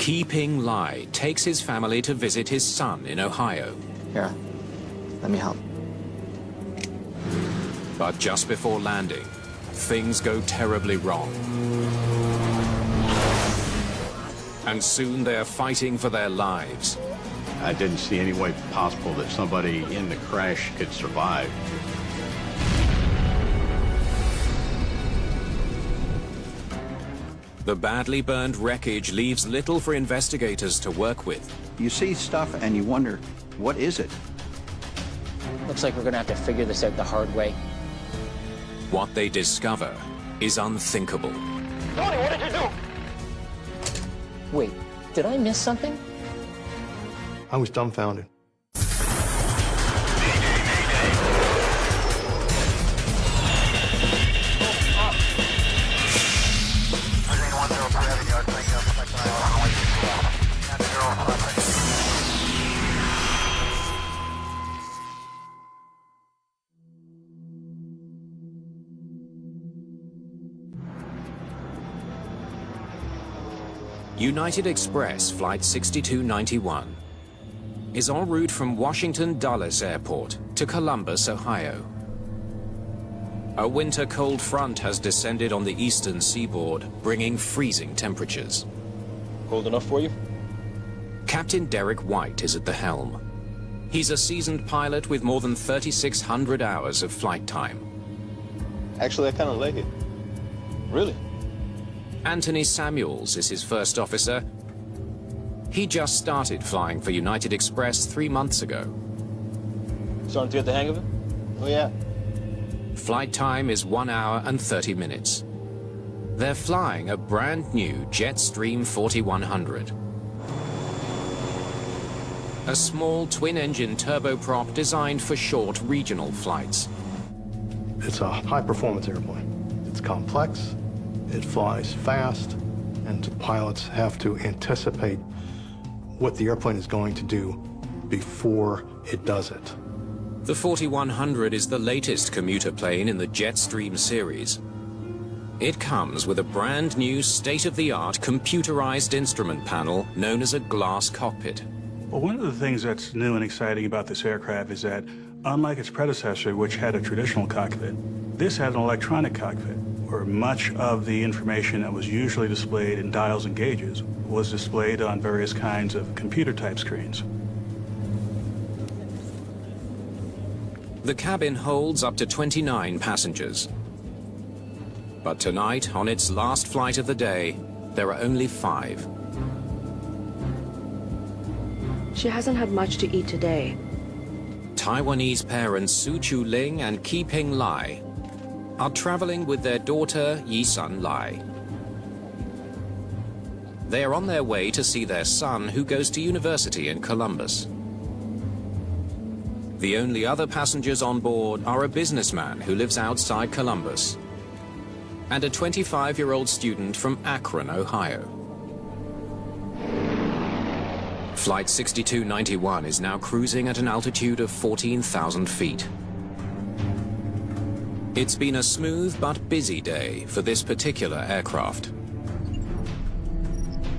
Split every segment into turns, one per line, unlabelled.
Keeping Lai takes his family to visit his son in Ohio.
Here, let me help.
But just before landing, things go terribly wrong. And soon they're fighting for their lives.
I didn't see any way possible that somebody in the crash could survive.
The badly burned wreckage leaves little for investigators to work with.
You see stuff and you wonder, what is it?
Looks like we're gonna have to figure this out the hard way.
What they discover is unthinkable.
Tony, what did you do?
Wait, did I miss something?
I was dumbfounded.
United Express Flight 6291 is en route from Washington Dulles Airport to Columbus, Ohio. A winter cold front has descended on the eastern seaboard, bringing freezing temperatures.
Cold enough for you?
Captain Derek White is at the helm. He's a seasoned pilot with more than 3,600 hours of flight time.
Actually, I kind of like it. Really?
Anthony Samuels is his first officer. He just started flying for United Express 3 months ago.
Starting to get the hang of it? Oh, yeah.
Flight time is 1 hour and 30 minutes. They're flying a brand new Jetstream 4100. A small twin-engine turboprop designed for short regional flights.
It's a high-performance airplane. It's complex, it flies fast, and pilots have to anticipate what the airplane is going to do before it does it.
The 4100 is the latest commuter plane in the Jetstream series. It comes with a brand new state-of-the-art computerized instrument panel known as a glass cockpit.
Well, one of the things that's new and exciting about this aircraft is that, unlike its predecessor, which had a traditional cockpit, this had an electronic cockpit, where much of the information that was usually displayed in dials and gauges was displayed on various kinds of computer-type screens.
The cabin holds up to 29 passengers. But tonight, on its last flight of the day, there are only 5.
She hasn't had much to eat today.
Taiwanese parents Su Chu Ling and Keeping Lai are traveling with their daughter Yi Sun Lai. They are on their way to see their son, who goes to university in Columbus. The only other passengers on board are a businessman who lives outside Columbus and a 25-year-old student from Akron, Ohio. Flight 6291 is now cruising at an altitude of 14,000 feet. It's been a smooth but busy day for this particular aircraft.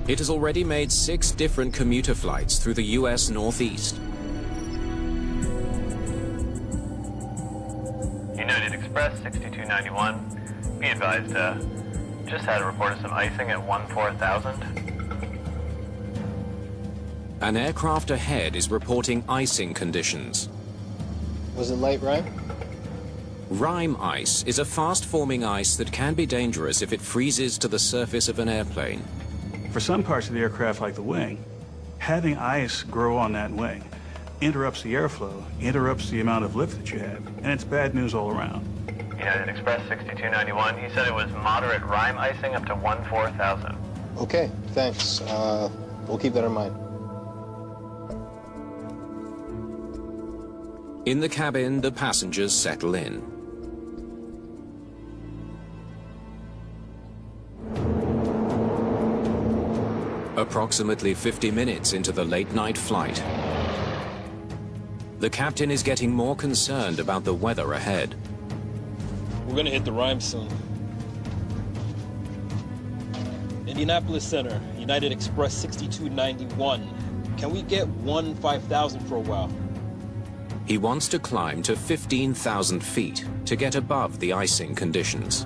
It has already made 6 different commuter flights through the U.S. Northeast.
United Express 6291, be advised, just had a report of some icing at 14,000.
An aircraft ahead is reporting icing conditions.
Was it light rime?
Rime ice is a fast-forming ice that can be dangerous if it freezes to the surface of an airplane.
For some parts of the aircraft, like the wing, having ice grow on that wing interrupts the airflow, interrupts the amount of lift that you have, and it's bad news all around.
United Express 6291, he said it was moderate rime icing up to 14,000.
Okay, thanks. We'll keep that in mind.
In the cabin, the passengers settle in. Approximately 50 minutes into the late-night flight, the captain is getting more concerned about the weather ahead.
We're gonna hit the rime soon.
Indianapolis Center, United Express 6291. Can we get 5,000 for a while?
He wants to climb to 15,000 feet to get above the icing conditions.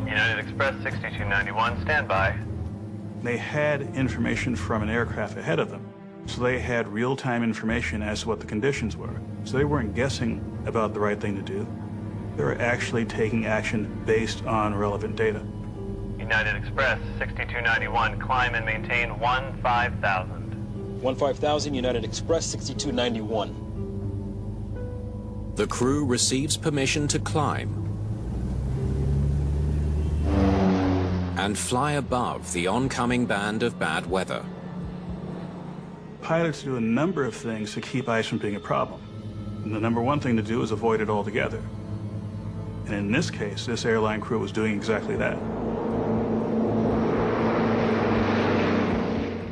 United Express 6291, stand by.
They had information from an aircraft ahead of them, so they had real-time information as to what the conditions were. So they weren't guessing about the right thing to do. They were actually taking action based on relevant data.
United Express 6291, climb and maintain 15,000.
15,000, United Express 6291.
The crew receives permission to climb and fly above the oncoming band of bad weather.
Pilots do a number of things to keep ice from being a problem. And the number one thing to do is avoid it altogether. And in this case, this airline crew was doing exactly that.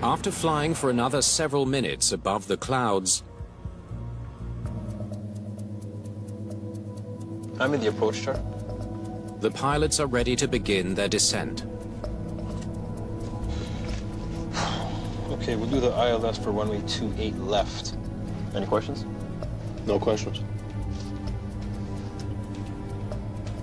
After flying for another several minutes above the clouds,
I'm in the approach chart.
the pilots are ready to begin their descent.
Okay, we'll do the ILS for runway 28 left. Any questions?
No questions.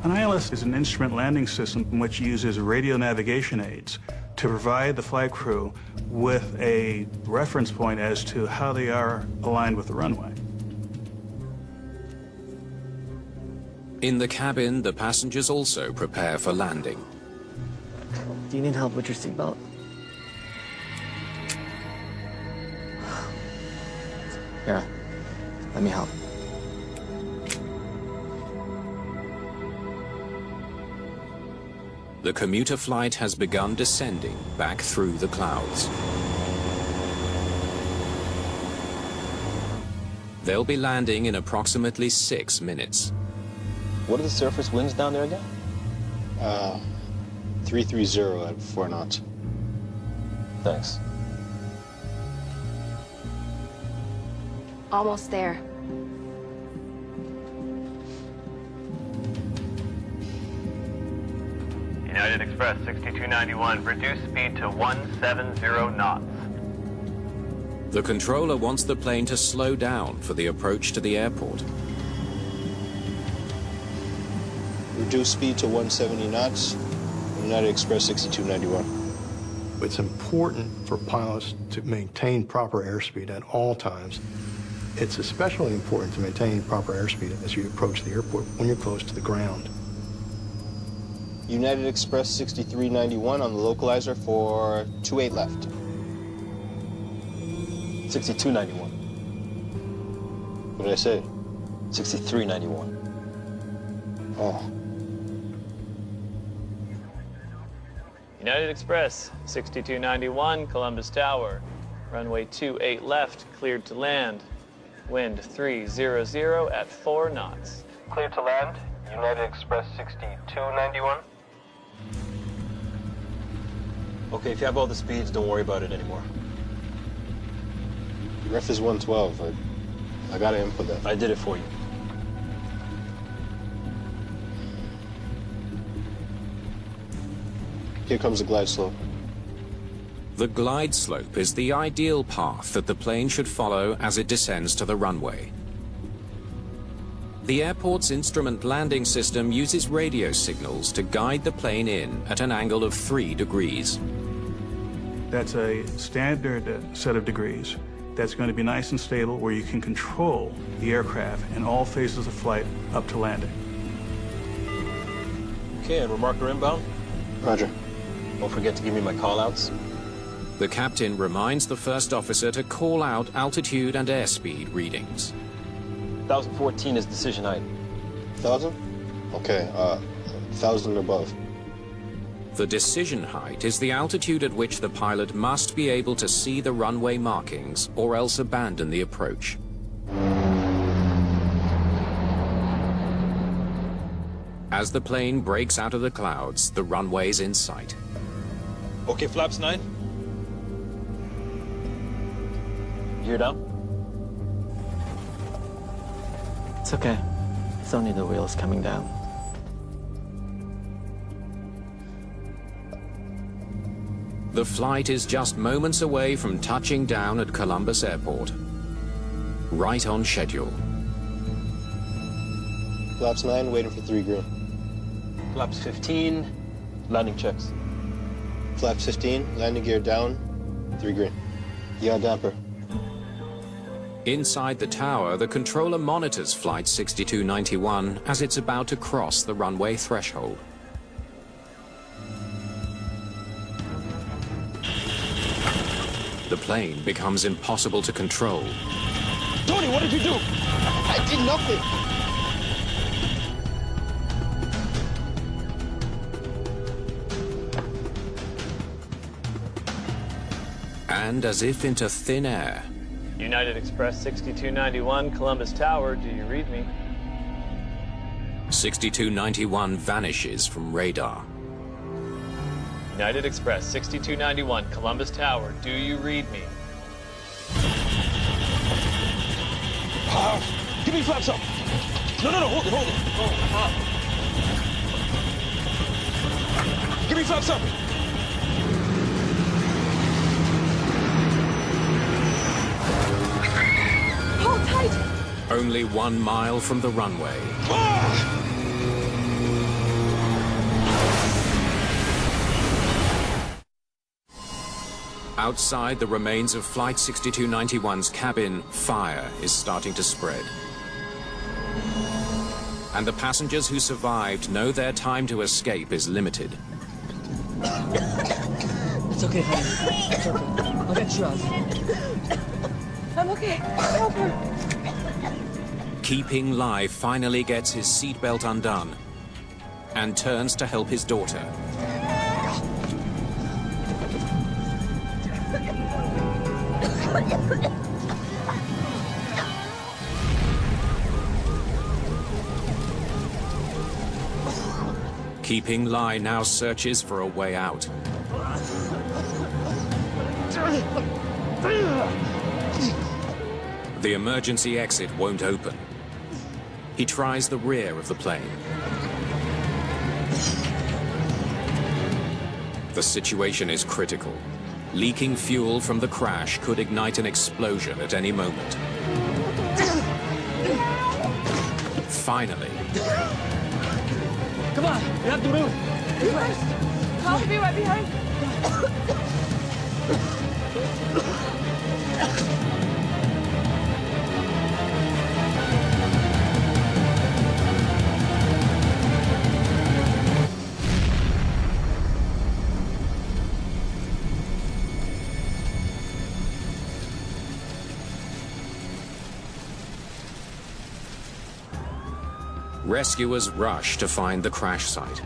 An ILS is an instrument landing system which uses radio navigation aids to provide the flight crew with a reference point as to how they are aligned with the runway.
In the cabin, the passengers also prepare for landing.
Do you need help with your seatbelt? Here, let me help.
The commuter flight has begun descending back through the clouds. They'll be landing in approximately 6 minutes.
What are the surface winds down there again?
330 at 4 knots.
Thanks.
Almost there.
United Express 6291, reduce speed to 170 knots.
The controller wants the plane to slow down for the approach to the airport.
Reduce speed to 170 knots. United Express 6291.
It's important for pilots to maintain proper airspeed at all times. It's especially important to maintain proper airspeed as you approach the airport when you're close to the ground.
United Express 6391 on the localizer for 28 left.
6291.
What did I say?
6391.
Oh.
United Express 6291, Columbus Tower. Runway 28 left, cleared to land. Wind 300 at 4 knots. Cleared to land, United Express 6291.
Okay, if you have all the speeds, don't worry about it anymore.
Ref is 112. I gotta input that.
I did it for you.
Here comes the glide slope.
The glide slope is the ideal path that the plane should follow as it descends to the runway. The airport's instrument landing system uses radio signals to guide the plane in at an angle of 3 degrees.
That's a standard set of degrees that's going to be nice and stable where you can control the aircraft in all phases of flight up to landing.
Okay, and remarker inbound.
Roger.
Don't forget to give me my call-outs.
The captain reminds the first officer to call out altitude and airspeed readings.
1014 is decision height.
1,000? Okay, 1,000 above.
The decision height is the altitude at which the pilot must be able to see the runway markings or else abandon the approach. As the plane breaks out of the clouds, the runway's in sight.
Okay, flaps 9. Gear down.
It's okay. It's only the wheels coming down.
The flight is just moments away from touching down at Columbus Airport. Right on schedule.
Flaps 9, waiting for 3 green.
Flaps 15, landing checks.
Flaps 15, landing gear down, 3 green. Yaw damper.
Inside the tower, the controller monitors Flight 6291 as it's about to cross the runway threshold. The plane becomes impossible to control.
Tony, what did you do?
I did nothing.
And as if into thin air,
United Express 6291, Columbus Tower, do you read me?
6291 vanishes from radar.
United Express 6291, Columbus Tower, do you read me?
Give me flaps up. No, hold it. Give me flaps up.
Hold tight!
Only 1 mile from the runway. Outside the remains of Flight 6291's cabin, fire is starting to spread. And the passengers who survived know their time to escape is limited.
It's okay, honey. It's okay. I'll get you out.
I'm okay. Help her.
Keeping Lai finally gets his seatbelt undone and turns to help his daughter. Keeping Lai now searches for a way out. The emergency exit won't open. He tries the rear of the plane. The situation is critical. Leaking fuel from the crash could ignite an explosion at any moment. Finally.
Come on, you have to move.
You first. I'll be right behind.
Rescuers rush to find the crash site.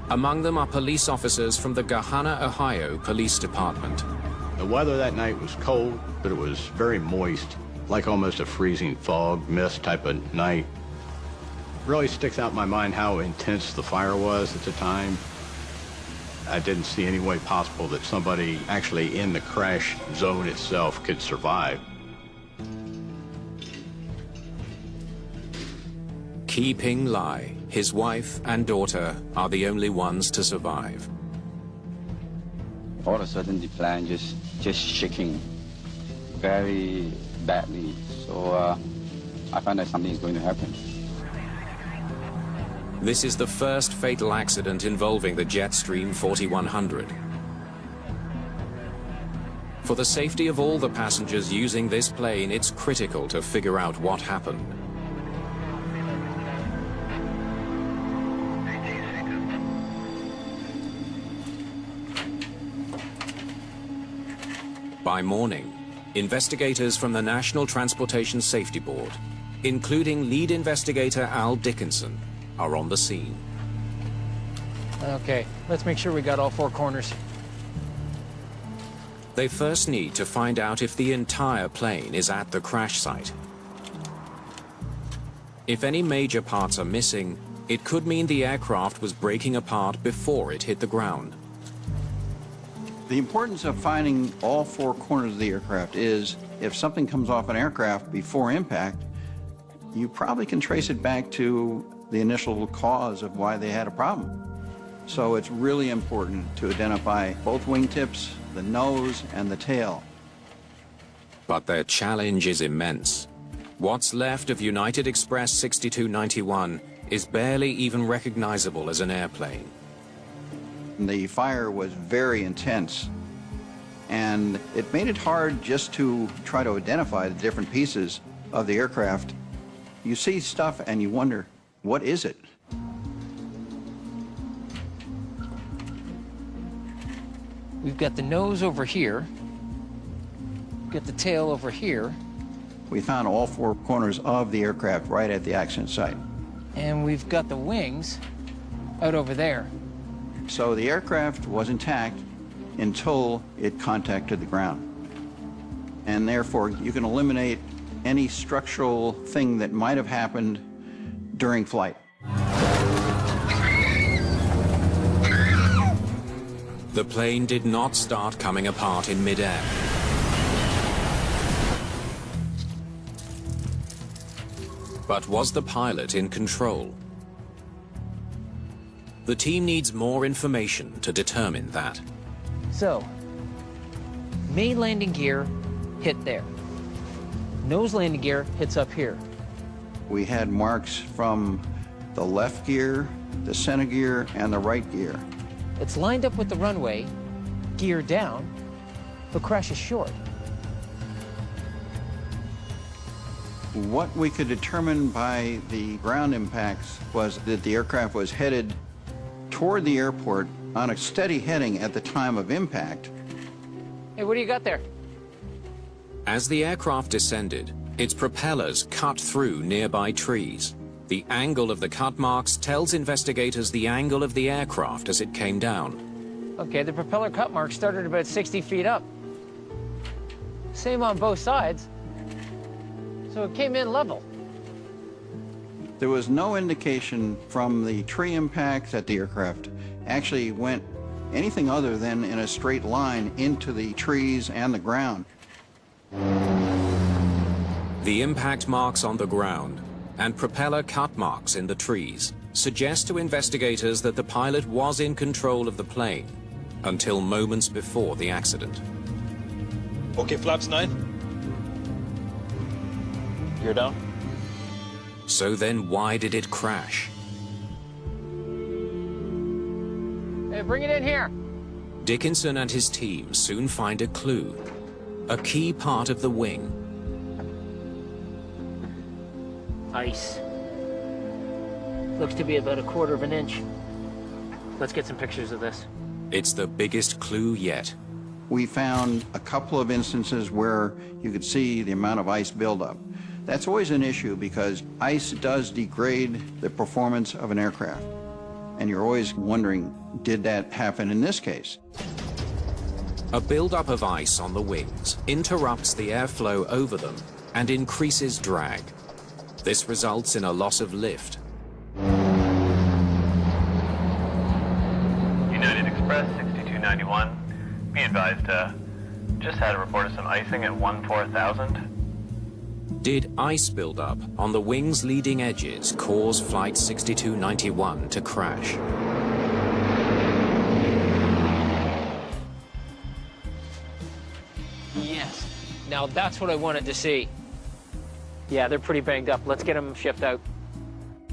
Among them are police officers from the Gahanna, Ohio Police Department.
The weather that night was cold, but it was very moist, like almost a freezing fog, mist type of night. Really sticks out in my mind how intense the fire was at the time. I didn't see any way possible that somebody actually in the crash zone itself could survive.
Keeping Lai, his wife and daughter are the only ones to survive.
All of a sudden the plane just shaking very badly. So I find that something is going to happen.
This is the first fatal accident involving the Jetstream 4100. For the safety of all the passengers using this plane, it's critical to figure out what happened. By morning, investigators from the National Transportation Safety Board, including lead investigator Al Dickinson, are on the scene.
Okay, let's make sure we got all 4 corners.
They first need to find out if the entire plane is at the crash site. If any major parts are missing, it could mean the aircraft was breaking apart before it hit the ground.
The importance of finding all 4 corners of the aircraft is if something comes off an aircraft before impact, you probably can trace it back to the initial cause of why they had a problem. So it's really important to identify both wingtips, the nose, and the tail.
But their challenge is immense. What's left of United Express 6291 is barely even recognizable as an airplane.
The fire was very intense, and it made it hard just to try to identify the different pieces of the aircraft. You see stuff and you wonder, what is it?
We've got the nose over here. We've got the tail over here.
We found all four corners of the aircraft right at the accident site.
And we've got the wings out over there.
So the aircraft was intact until it contacted the ground. And therefore, you can eliminate any structural thing that might have happened during flight.
The plane did not start coming apart in midair. But was the pilot in control? The team needs more information to determine that.
So, main landing gear hit there. Nose landing gear hits up here.
We had marks from the left gear, the center gear, and the right gear.
It's lined up with the runway, gear down, but crash is short.
What we could determine by the ground impacts was that the aircraft was headed toward the airport on a steady heading at the time of impact.
Hey, what do you got there?
As the aircraft descended, its propellers cut through nearby trees. The angle of the cut marks tells investigators the angle of the aircraft as it came down.
Okay, the propeller cut mark started about 60 feet up. Same on both sides. So it came in level.
There was no indication from the tree impact that the aircraft actually went anything other than in a straight line into the trees and the ground.
The impact marks on the ground and propeller cut marks in the trees suggest to investigators that the pilot was in control of the plane until moments before the accident.
Okay, flaps 9. You're down.
So then why did it crash?
Hey, bring it in here.
Dickinson and his team soon find a clue, a key part of the wing.
Ice. Looks to be about 1/4 of an inch. Let's get some pictures of this.
It's the biggest clue yet.
We found a couple of instances where you could see the amount of ice buildup. That's always an issue because ice does degrade the performance of an aircraft. And you're always wondering, did that happen in this case?
A buildup of ice on the wings interrupts the airflow over them and increases drag. This results in a loss of lift.
United Express 6291, be advised, just had a report of some icing at 14,000.
Did ice buildup on the wing's leading edges cause Flight 6291 to crash?
Yes. Now that's what I wanted to see. Yeah, they're pretty banged up. Let's get them shipped out.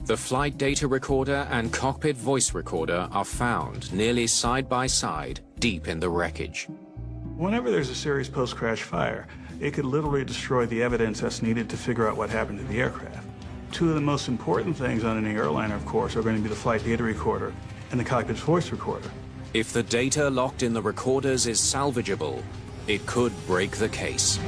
The flight data recorder and cockpit voice recorder are found nearly side by side, deep in the wreckage.
Whenever there's a serious post-crash fire, it could literally destroy the evidence that's needed to figure out what happened to the aircraft. Two of the most important things on any airliner, of course, are going to be the flight data recorder and the cockpit's voice recorder.
If the data locked in the recorders is salvageable, it could break the case.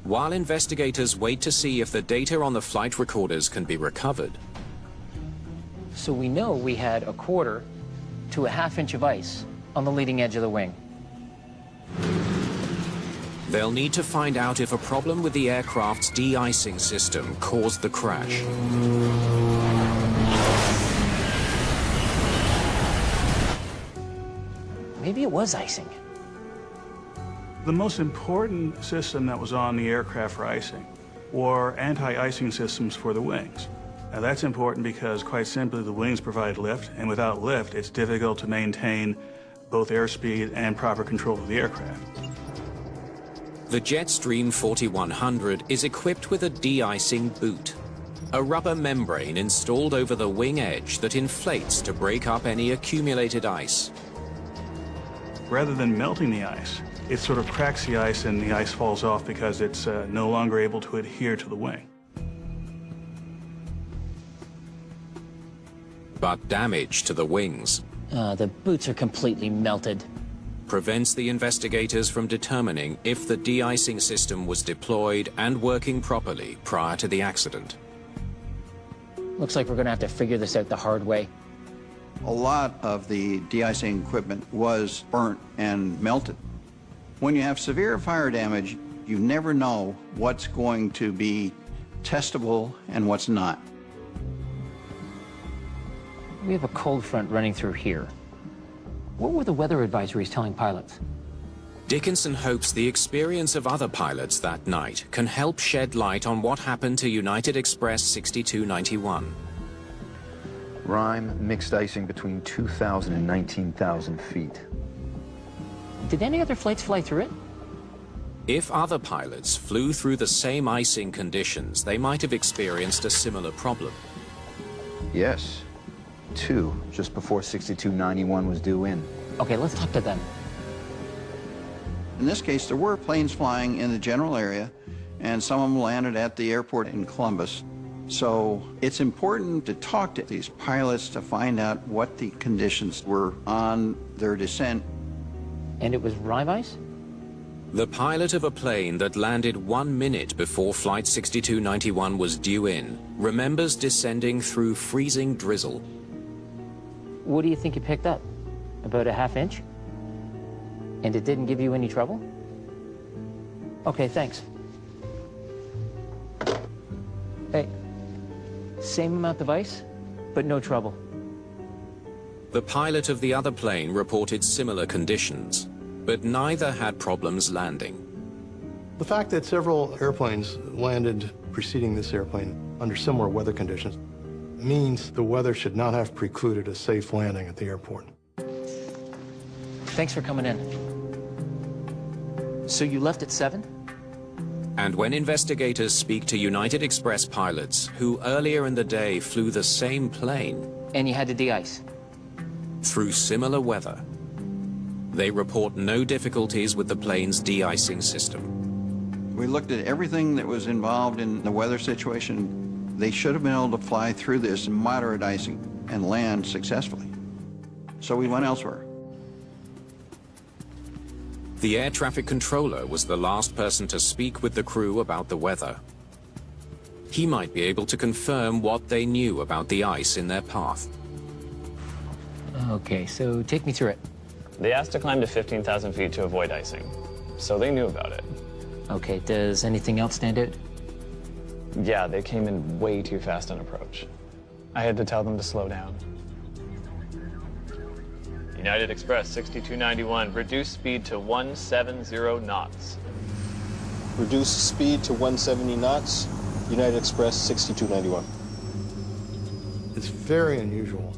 While investigators wait to see if the data on the flight recorders can be recovered,
So we know we had 1/4 to 1/2 inch of ice on the leading edge of the wing.
they'll need to find out if a problem with the aircraft's de-icing system caused the crash.
Maybe it was icing.
The most important system that was on the aircraft for icing or anti-icing systems for the wings. Now that's important because, quite simply, the wings provide lift, and without lift, it's difficult to maintain both airspeed and proper control of the aircraft.
The Jetstream 4100 is equipped with a de-icing boot, a rubber membrane installed over the wing edge that inflates to break up any accumulated ice.
Rather than melting the ice, it sort of cracks the ice and the ice falls off because it's no longer able to adhere to the wing.
But damage to the wings
The boots are completely melted.
prevents the investigators from determining if the de-icing system was deployed and working properly prior to the accident.
Looks like we're gonna have to figure this out the hard way.
A lot of the de-icing equipment was burnt and melted. When you have severe fire damage, you never know what's going to be testable and what's not.
We have a cold front running through here. What were the weather advisories telling pilots?
Dickinson hopes the experience of other pilots that night can help shed light on what happened to United Express 6291.
Rime, mixed icing between 2,000 and 19,000 feet.
Did any other flights fly through it?
If other pilots flew through the same icing conditions, they might have experienced a similar problem.
Yes. 2, just before 6291 was due in.
Okay, let's talk to them.
In this case, there were planes flying in the general area, and some of them landed at the airport in Columbus. So it's important to talk to these pilots to find out what the conditions were on their descent.
And it was rime ice?
The pilot of a plane that landed 1 minute before Flight 6291 was due in remembers descending through freezing drizzle.
What do you think you picked up? About a ½ inch? And it didn't give you any trouble? Okay, thanks. Hey, same amount of ice, but no trouble.
The pilot of the other plane reported similar conditions, but neither had problems landing.
The fact that several airplanes landed preceding this airplane under similar weather conditions means the weather should not have precluded a safe landing at the airport.
Thanks for coming in. So you left at 7?
And when investigators speak to United Express pilots who earlier in the day flew the same plane
And you had to de-ice?
through similar weather, they report no difficulties with the plane's de-icing system.
We looked at everything that was involved in the weather situation. They should have been able to fly through this moderate icing and land successfully. So we went elsewhere.
The air traffic controller was the last person to speak with the crew about the weather. He might be able to confirm what they knew about the ice in their path.
Okay, so take me through it.
They asked to climb to 15,000 feet to avoid icing, so they knew about it.
Okay, does anything else stand out?
Yeah, they came in way too fast on approach. I had to tell them to slow down. United Express 6291, reduce speed to 170 knots.
Reduce speed to 170 knots, United Express 6291.
It's very unusual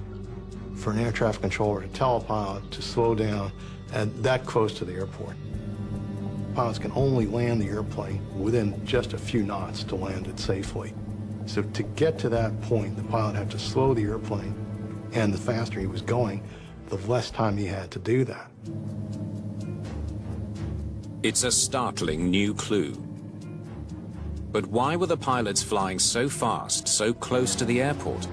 for an air traffic controller to tell a pilot to slow down at that close to the airport. Pilots can only land the airplane within just a few knots to land it safely. So to get to that point, the pilot had to slow the airplane, and the faster he was going, the less time he had to do that.
It's a startling new clue. But why were the pilots flying so fast, so close to the airport?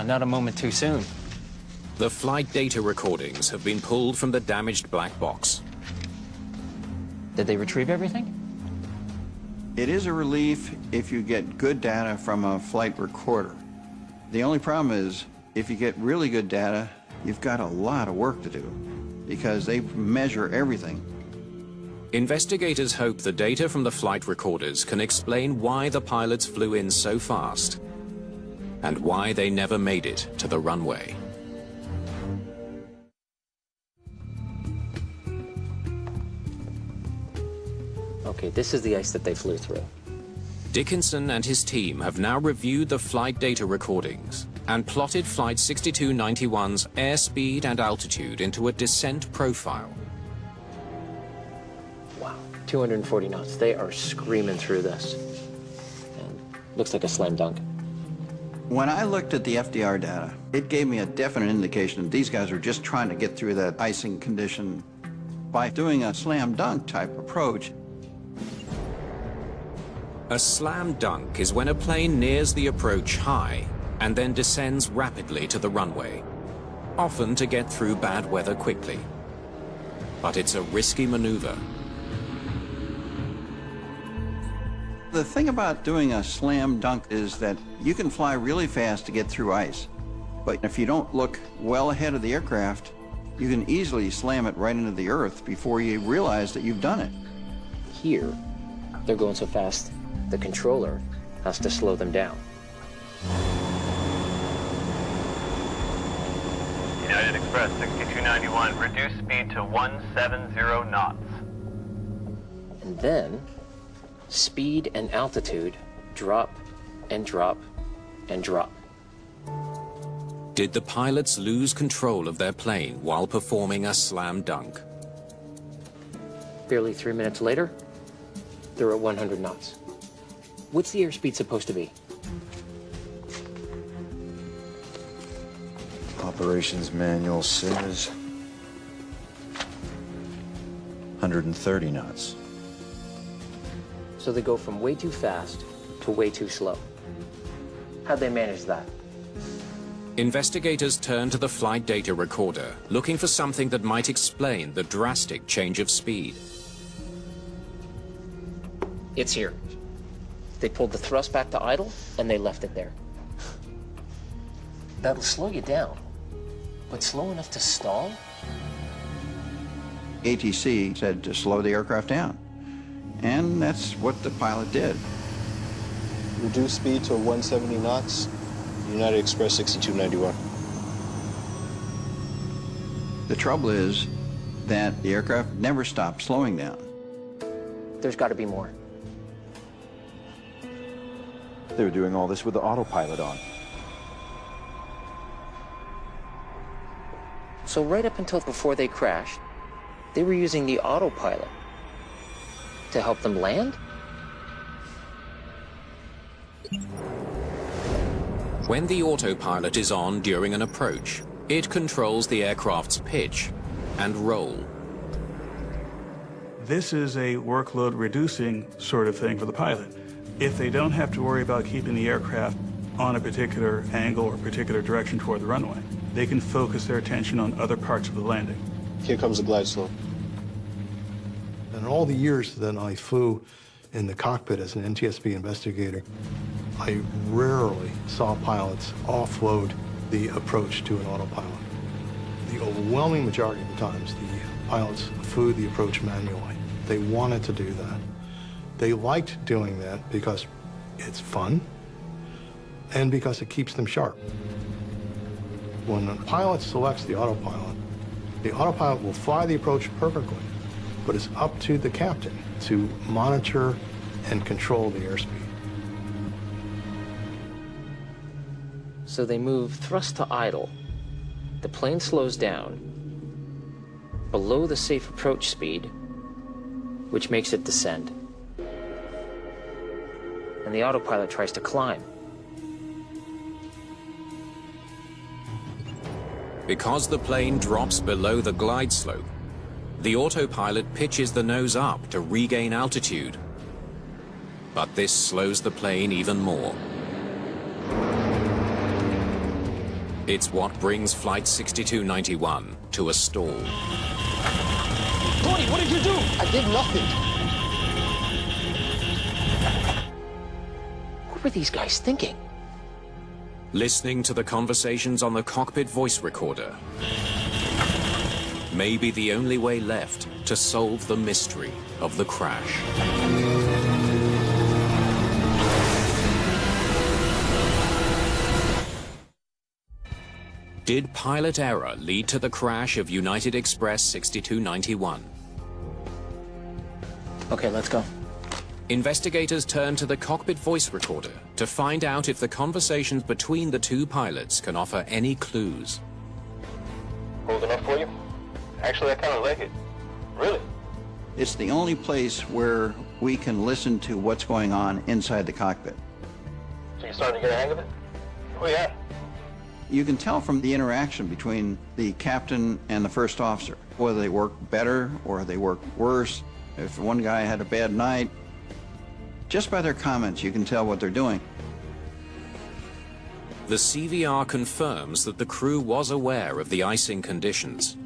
Not a moment too soon.
The flight data recordings have been pulled from the damaged black box.
Did they retrieve everything?
It is a relief if you get good data from a flight recorder. The only problem is, if you get really good data, you've got a lot of work to do, because they measure everything.
Investigators hope the data from the flight recorders can explain why the pilots flew in so fast and why they never made it to the runway.
Okay, this is the ice that they flew through.
Dickinson and his team have now reviewed the flight data recordings and plotted Flight 6291's airspeed and altitude into a descent profile.
Wow, 240 knots. They are screaming through this. And looks like a slam dunk.
When I looked at the FDR data, it gave me a definite indication that these guys were just trying to get through that icing condition by doing a slam dunk type approach.
A slam dunk is when a plane nears the approach high and then descends rapidly to the runway, often to get through bad weather quickly. But it's a risky maneuver.
The thing about doing a slam dunk is that you can fly really fast to get through ice. But if you don't look well ahead of the aircraft, you can easily slam it right into the earth before you realize that you've done it.
Here, they're going so fast, the controller has to slow them down.
United Express 6291, reduce speed to 170 knots.
And then, speed and altitude drop and drop and drop.
Did the pilots lose control of their plane while performing a slam dunk?
Barely 3 minutes later, they're at 100 knots. What's the airspeed supposed to be?
Operations manual says 130 knots.
So they go from way too fast to way too slow. How'd they manage that?
Investigators turned to the flight data recorder, looking for something that might explain the drastic change of speed.
It's here. They pulled the thrust back to idle, and they left it there. That'll slow you down, but slow enough to stall?
ATC said to slow the aircraft down, and that's what the pilot did.
Reduce speed to 170 knots, United Express 6291.
The trouble is that the aircraft never stopped slowing down.
There's got to be more.
They were doing all this with the autopilot on.
So right up until before they crashed, they were using the autopilot to help them land?
When the autopilot is on during an approach, it controls the aircraft's pitch and roll.
This is a workload reducing sort of thing for the pilot. If they don't have to worry about keeping the aircraft on a particular angle or particular direction toward the runway, they can focus their attention on other parts of the landing.
Here comes the glide slope.
In all the years that I flew in the cockpit as an NTSB investigator, I rarely saw pilots offload the approach to an autopilot. The overwhelming majority of the times, the pilots flew the approach manually. They wanted to do that. They liked doing that because it's fun and because it keeps them sharp. When a pilot selects the autopilot will fly the approach perfectly, but it's up to the captain to monitor and control the airspeed.
So they move thrust to idle. The plane slows down below the safe approach speed, which makes it descend. And the autopilot tries to climb.
Because the plane drops below the glide slope, the autopilot pitches the nose up to regain altitude. But this slows the plane even more. It's what brings Flight 6291 to a stall.
Tony, what did you do? I did nothing.
What were these guys thinking?
Listening to the conversations on the cockpit voice recorder may be the only way left to solve the mystery of the crash. Did pilot error lead to the crash of United Express 6291?
Okay, let's go.
Investigators turn to the cockpit voice recorder to find out if the conversations between the two pilots can offer any clues.
Cold enough for you? Actually, I kind of like it. Really?
It's the only place where we can listen to what's going on inside the cockpit.
So you're starting to get a hang of it? Oh, yeah.
You can tell from the interaction between the captain and the first officer, whether they work better or they work worse. If one guy had a bad night, just by their comments, you can tell what they're doing.
The CVR confirms that the crew was aware of the icing conditions.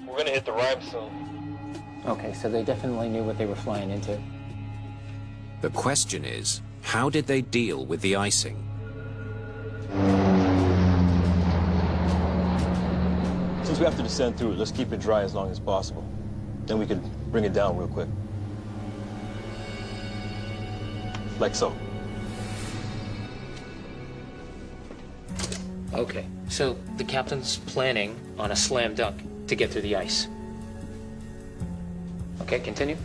We're going to hit the rime soon.
Okay, so they definitely knew what they were flying into.
The question is, how did they deal with the icing?
Since we have to descend through it, let's keep it dry as long as possible. Then we can bring it down real quick. Like so.
Okay, so the captain's planning on a slam dunk to get through the ice. Okay, continue.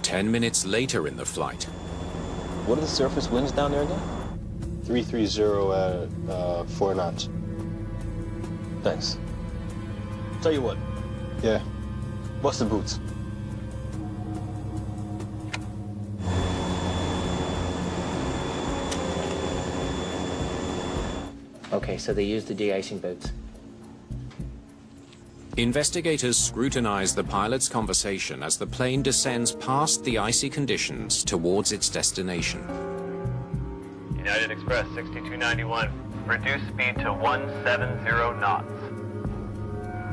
10 minutes later in the flight.
What are the surface winds down there again?
330 at 4 knots.
Thanks. Tell you what.
Yeah.
Bust the boots.
Okay, so they used the de-icing boats.
Investigators scrutinize the pilot's conversation as the plane descends past the icy conditions towards its destination.
United Express 6291, reduce speed to 170 knots.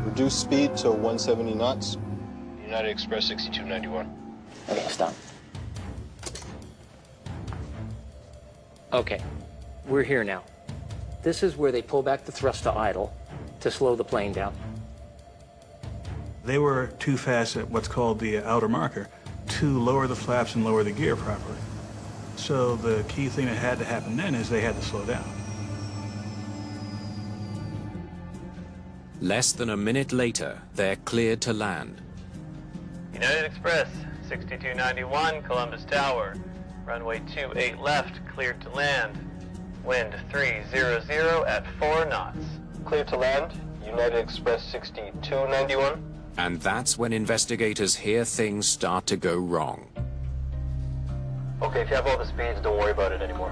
Reduce speed to 170 knots. United Express 6291.
Okay, stop. Okay, we're here now. This is where they pull back the thrust to idle to slow the plane down.
They were too fast at what's called the outer marker to lower the flaps and lower the gear properly. So the key thing that had to happen then is they had to slow down.
Less than a minute later, they're cleared to land.
United Express 6291, Columbus Tower. Runway 28 left, cleared to land. Wind 300 at 4 knots.
Cleared to land. United Express 6291.
And that's when investigators hear things start to go wrong.
Okay, if you have all the speeds, don't worry about it anymore.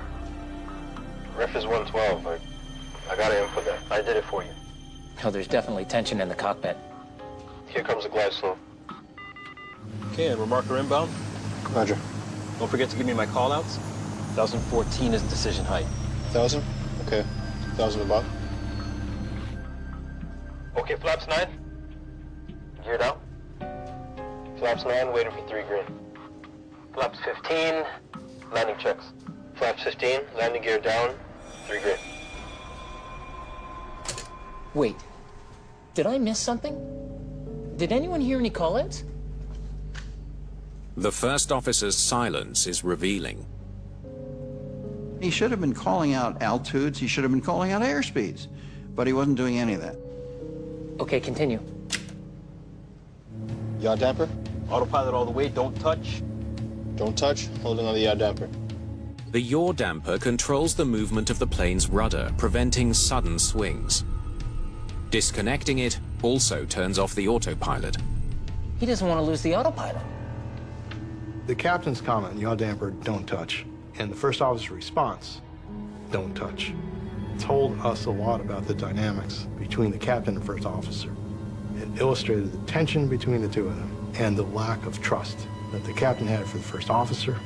Ref is 112. I got to input that. I did it for you.
Oh, there's definitely tension in the cockpit.
Here comes the glide slope.
Okay, and remarker inbound.
Roger.
Don't forget to give me my callouts. 1014 is decision height.
1000? Okay. 1000 above. Okay, flaps 9. Gear down. Flaps 9, waiting for 3 green. Flaps 15, landing checks. Flaps 15, landing gear down, 3 green.
Wait, did I miss something? Did anyone hear any callouts?
The first officer's silence is revealing.
He should have been calling out altitudes, he should have been calling out airspeeds, but he wasn't doing any of that.
Okay, continue.
Yaw damper?
Autopilot all the way, don't touch.
Don't touch, holding on the yaw damper.
The yaw damper controls the movement of the plane's rudder, preventing sudden swings. Disconnecting it also turns off the autopilot.
He doesn't want to lose the autopilot.
The captain's comment, yaw damper, don't touch, and the first officer's response, don't touch, told us a lot about the dynamics between the captain and first officer. It illustrated the tension between the two of them and the lack of trust that the captain had for the first officer.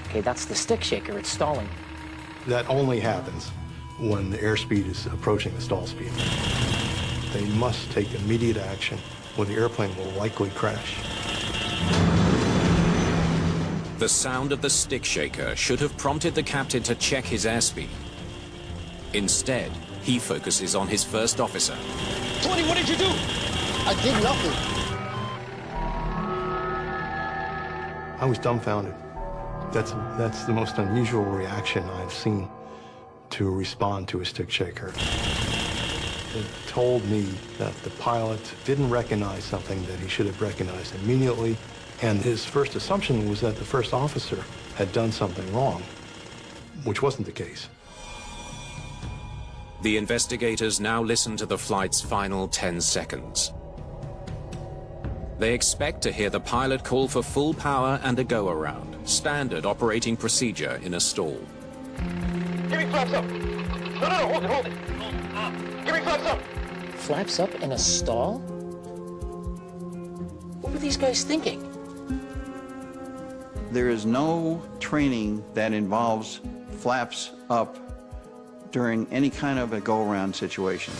Okay, that's the stick shaker. It's stalling.
That only happens when the airspeed is approaching the stall speed. They must take immediate action or the airplane will likely crash.
The sound of the stick shaker should have prompted the captain to check his airspeed. Instead, he focuses on his first officer.
Tony, what did you do?
I did nothing.
I was dumbfounded. That's the most unusual reaction I've seen to respond to a stick shaker. It told me that the pilot didn't recognize something that he should have recognized immediately, and his first assumption was that the first officer had done something wrong, which wasn't the case.
The investigators now listen to the flight's final 10 seconds. They expect to hear the pilot call for full power and a go-around, standard operating procedure in a stall.
Give me flaps up. No, hold it. Give me flaps up.
Flaps up in a stall? What were these guys thinking?
There is no training that involves flaps up during any kind of a go-around situation.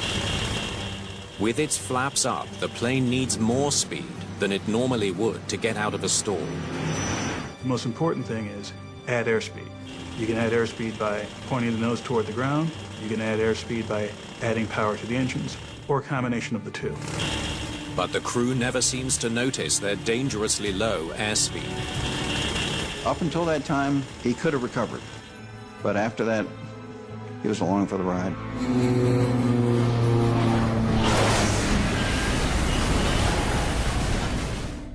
With its flaps up, the plane needs more speed than it normally would to get out of a stall.
The most important thing is add airspeed. You can add airspeed by pointing the nose toward the ground. You can add airspeed by adding power to the engines, or a combination of the two.
But the crew never seems to notice their dangerously low airspeed.
Up until that time, he could have recovered. But after that, he was along for the ride.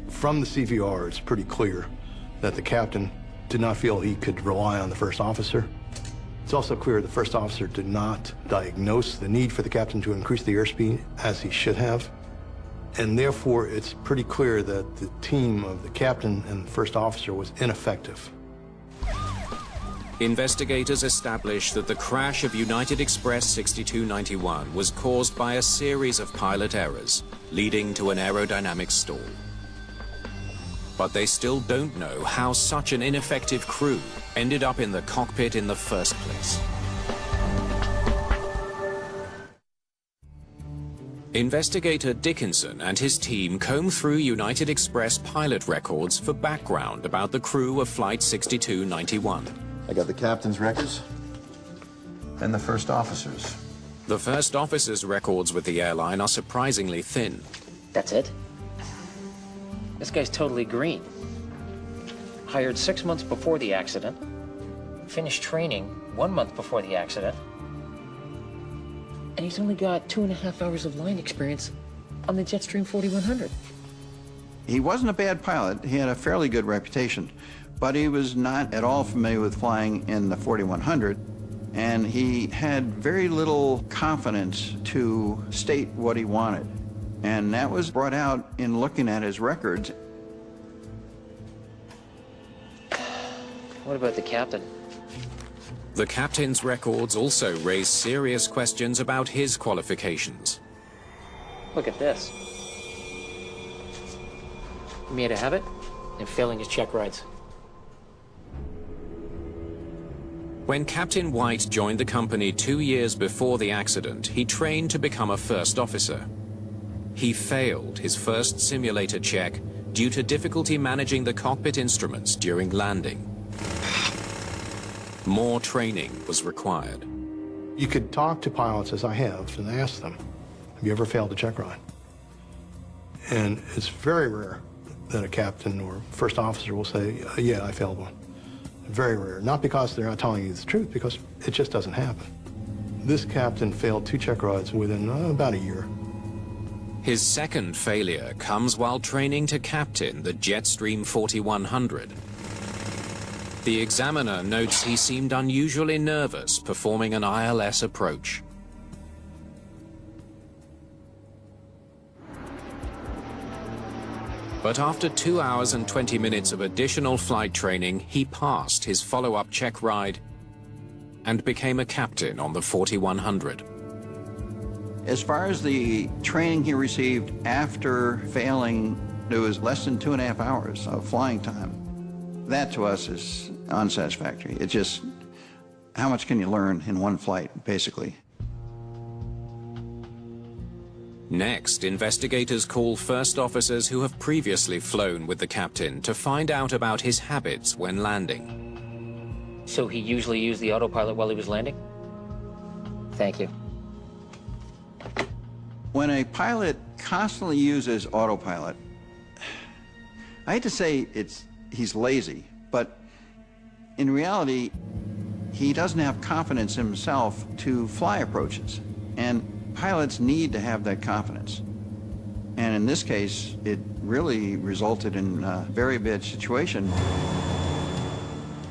From the CVR, it's pretty clear that the captain did not feel he could rely on the first officer. It's also clear the first officer did not diagnose the need for the captain to increase the airspeed as he should have. And therefore, it's pretty clear that the team of the captain and the first officer was ineffective.
Investigators established that the crash of United Express 6291 was caused by a series of pilot errors, leading to an aerodynamic stall. But they still don't know how such an ineffective crew ended up in the cockpit in the first place. Investigator Dickinson and his team comb through United Express pilot records for background about the crew of Flight 6291.
I got the captain's records and the first officer's.
The first officer's records with the airline are surprisingly thin.
That's it? This guy's totally green. Hired 6 months before the accident. Finished training 1 month before the accident. And he's only got 2.5 hours of line experience on the Jetstream 4100.
He wasn't a bad pilot. He had a fairly good reputation, but he was not at all familiar with flying in the 4100, and he had very little confidence to state what he wanted. And that was brought out in looking at his records.
What about the captain?
The captain's records also raise serious questions about his qualifications.
Look at this. He made a habit of failing his check rides.
When Captain White joined the company 2 years before the accident, he trained to become a first officer. He failed his first simulator check due to difficulty managing the cockpit instruments during landing. More training was required.
You could talk to pilots, as I have, and ask them, have you ever failed a check ride? And it's very rare that a captain or first officer will say, yeah, I failed one. Very rare. Not because they're not telling you the truth, because it just doesn't happen. This captain failed 2 check rides within about a year.
His second failure comes while training to captain the Jetstream 4100. The examiner notes he seemed unusually nervous performing an ILS approach. But after 2 hours and 20 minutes of additional flight training, he passed his follow-up check ride and became a captain on the 4100.
As far as the training he received after failing, it was less than 2.5 hours of flying time. That to us is unsatisfactory. It's just, how much can you learn in one flight, basically?
Next, investigators call first officers who have previously flown with the captain to find out about his habits when landing.
So he usually used the autopilot while he was landing? Thank you.
When a pilot constantly uses autopilot, I hate to say he's lazy, but in reality, he doesn't have confidence in himself to fly approaches. And Pilots need to have that confidence. And in this case, it really resulted in a very bad situation.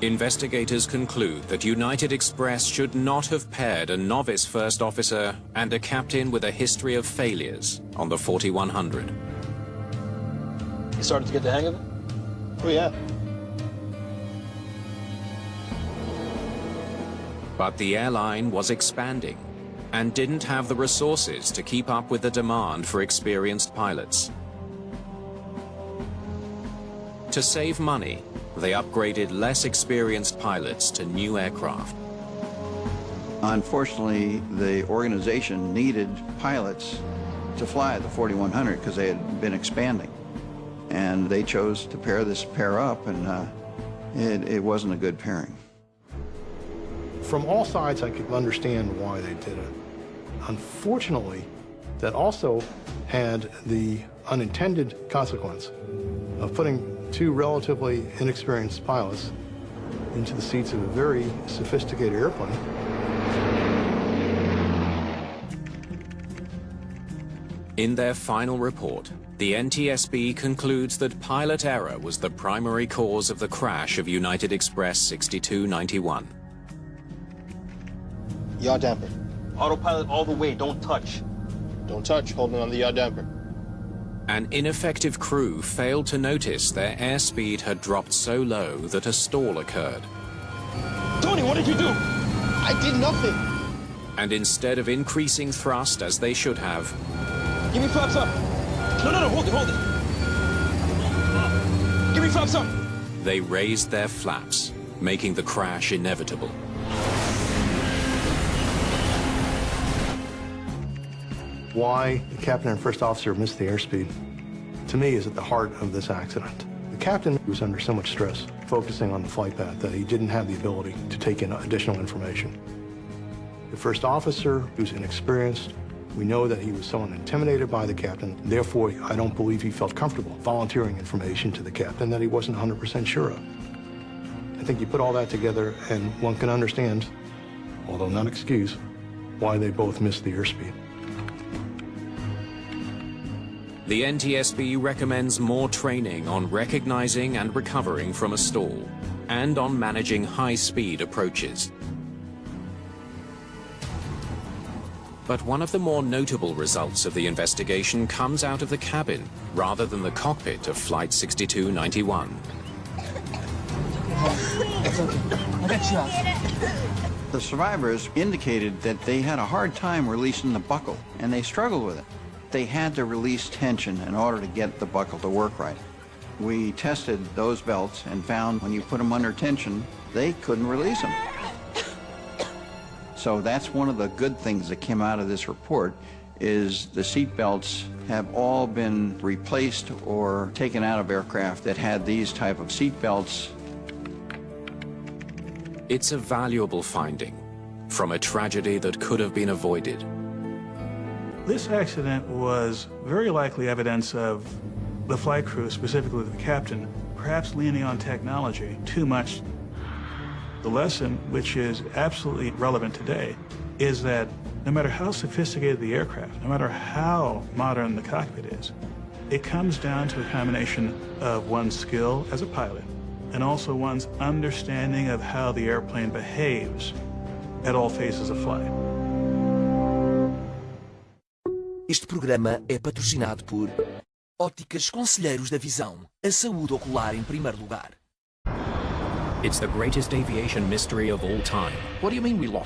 Investigators conclude that United Express should not have paired a novice first officer and a captain with a history of failures on the 4100.
You started to get the hang of it?
Oh, yeah.
But the airline was expanding and didn't have the resources to keep up with the demand for experienced pilots. To save money, they upgraded less experienced pilots to new aircraft.
Unfortunately, the organization needed pilots to fly the 4100 because they had been expanding. And they chose to pair this pair up, and it wasn't a good pairing.
From all sides, I could understand why they did it. Unfortunately, that also had the unintended consequence of putting two relatively inexperienced pilots into the seats of a very sophisticated airplane.
In their final report, the NTSB concludes that pilot error was the primary cause of the crash of United Express 6291.
Yaw damper. Autopilot all the way, don't touch. Don't touch, holding on the yaw damper.
An ineffective crew failed to notice their airspeed had dropped so low that a stall occurred.
Tony, what did you do? I did nothing.
And instead of increasing thrust as they should have,
give me flaps up. No, hold it. Give me flaps up.
They raised their flaps, making the crash inevitable.
Why the captain and first officer missed the airspeed, to me, is at the heart of this accident. The captain was under so much stress, focusing on the flight path, that he didn't have the ability to take in additional information. The first officer, who's inexperienced, we know that he was somewhat intimidated by the captain. Therefore, I don't believe he felt comfortable volunteering information to the captain that he wasn't 100% sure of. I think you put all that together, and one can understand, although not excuse, why they both missed the airspeed.
The NTSB recommends more training on recognizing and recovering from a stall, and on managing high-speed approaches. But one of the more notable results of the investigation comes out of the cabin, rather than the cockpit of Flight 6291.
The survivors indicated that they had a hard time releasing the buckle, and they struggled with it. They had to release tension in order to get the buckle to work right. We tested those belts and found when you put them under tension, they couldn't release them. So that's one of the good things that came out of this report, is the seat belts have all been replaced or taken out of aircraft that had these type of seat belts.
It's a valuable finding from a tragedy that could have been avoided.
This accident was very likely evidence of the flight crew, specifically the captain, perhaps leaning on technology too much. The lesson, which is absolutely relevant today, is that no matter how sophisticated the aircraft, no matter how modern the cockpit is, it comes down to a combination of one's skill as a pilot and also one's understanding of how the airplane behaves at all phases of flight.
Este programa é patrocinado por Óticas Conselheiros da Visão. A saúde ocular em primeiro lugar.
It's the greatest aviation mystery of all time.
What do you mean we lost